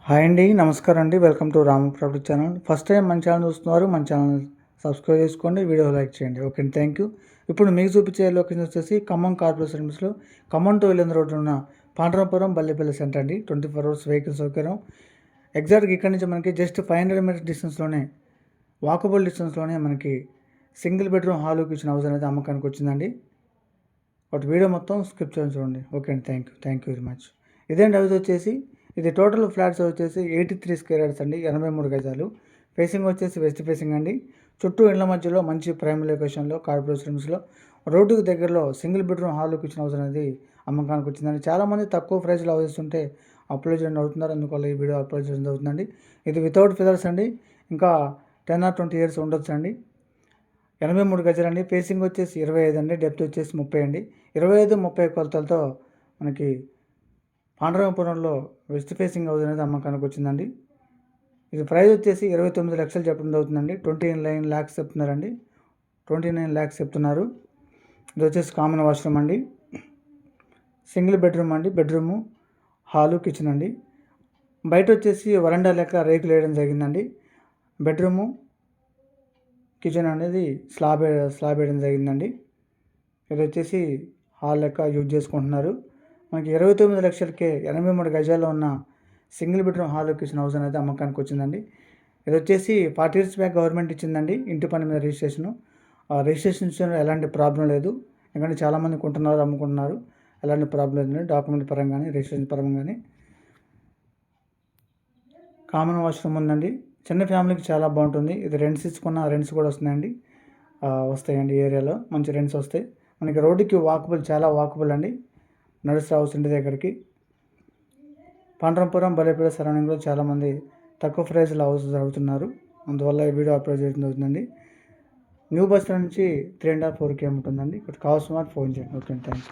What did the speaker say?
Hi అండి, నమస్కారం అండి. Welcome to Ramu property channel. First time మన ఛానల్ చూస్తున్నారు, మన ఛానల్ సబ్స్క్రైబ్ చేసుకోండి, వీడియో లైక్ చేయండి. Okay, thank you. ఇప్పుడు మీకు చూపించే లొకేషన్ వచ్చేసి ఖమ్మం కార్పొరేషన్ లిమిట్స్లో ఖమ్మం టు ఎల్లందు రోడ్డు ఉన్న పాండ్రాపురం బల్లిపల్లి సెంటర్ అండి. 24 hours వెహికల్ సౌకర్యం. ఎగ్జాక్ట్గా ఇక్కడ నుంచి మనకి జస్ట్ 500 మీటర్స్ డిస్టెన్స్లోనే, వాకబుల్ డిస్టెన్స్లోనే మనకి single bedroom hall kitchen house అనేది అమ్మకానికి వచ్చిందండి. బట్ వీడియో మొత్తం స్కిప్ చేయండి, చూడండి. ఓకే అండి, థ్యాంక్ యూ వెరీ మచ్. ఇదేంటి హౌస్ వచ్చేసి, ఇది టోటల్ ఫ్లాట్స్ వచ్చేసి 83 స్క్వేర్ యార్డ్స్ అండి, 83 గజాలు. ఫేసింగ్ వచ్చేసి వెస్ట్ ఫేసింగ్ అండి. చుట్టూ ఇళ్ల మధ్యలో మంచి ప్రైమ్ లొకేషన్లో కార్పొరేషన్ లిమిట్స్లో రోడ్డుకు దగ్గరలో single bedroom hall kitchen house అనేది అమ్మకానికి వచ్చిందండి. చాలామంది తక్కువ ప్రైస్లో హౌసెస్ ఉంటే అప్లోడ్ చేయడం అవుతున్నారు, అందువల్ల ఈ వీడియో అప్లోడ్ చేయడం అవుతుందండి. ఇది వితౌట్ ఫిదర్స్ అండి, ఇంకా 10 or 20 years ఉండొచ్చు అండి. 83 గజాలు అండి. ఫేసింగ్ వచ్చేసి 25 అండి, డెప్త్ వచ్చేసి 30 అండి. 25-30 కొలతలతో మనకి పాండ్రాపురంలో వెస్ట్ ఫేసింగ్ హౌస్ అనేది అమ్మకానికి వచ్చిందండి. ఇది ప్రైస్ వచ్చేసి 29 లక్షలు చెప్పడం అవుతుందండి. 29 lakhs చెప్తున్నారండి, 29 lakhs చెప్తున్నారు. ఇది వచ్చేసి కామన్ వాష్రూమ్ అండి, సింగిల్ బెడ్రూమ్ అండి, బెడ్రూము హాలు కిచెన్ అండి. బయట వచ్చేసి వరండా లెక్క రేకులు వేయడం జరిగిందండి. బెడ్రూము కిచెన్ అనేది స్లాబ్ వేయడం జరిగిందండి. ఇది వచ్చేసి హాల్ లెక్క యూజ్ చేసుకుంటున్నారు. మనకి 29 లక్షలకే 83 గజాల్లో ఉన్న single bedroom hall kitchen house అనేది అమ్మకానికి వచ్చిందండి. ఇది వచ్చేసి 40 years బ్యాక్ గవర్నమెంట్ ఇచ్చిందండి ఇంటి పని మీద రిజిస్ట్రేషను. రిజిస్ట్రేషన్ ఎలాంటి ప్రాబ్లం లేదు, ఎందుకంటే చాలామంది కొంటున్నారు, అమ్ముకుంటున్నారు. ఎలాంటి ప్రాబ్లం లేదు, డాక్యుమెంట్ పరంగా కానీ రిజిస్ట్రేషన్ పరంగా కానీ. కామన్ వాష్రూమ్ ఉందండి. చిన్న ఫ్యామిలీకి చాలా బాగుంటుంది. ఇది రెంట్స్ ఇచ్చుకున్న రెంట్స్ కూడా వస్తున్నాయండి, వస్తాయండి. ఏరియాలో మంచి రెంట్స్ వస్తాయి. మనకి రోడ్డుకి వాకబుల్, చాలా వాకబుల్ అండి, నడుస్తూ హౌస్ ఇంటి దగ్గరికి. పాండ్రాపురం బల్లిపల్లి సరౌండింగ్లో చాలామంది తక్కువ ప్రైస్లో హౌసెస్ అడుగుతున్నారు, అందువల్ల ఈ వీడియో అప్లోడ్ చేయడం అవుతుందండి. న్యూ బస్ స్టాండ్ నుంచి 3.5-4 km ఉంటుందండి. ఇక్కడ కావాల్సిన వారు ఫోన్ చేయండి. Okay, thanks.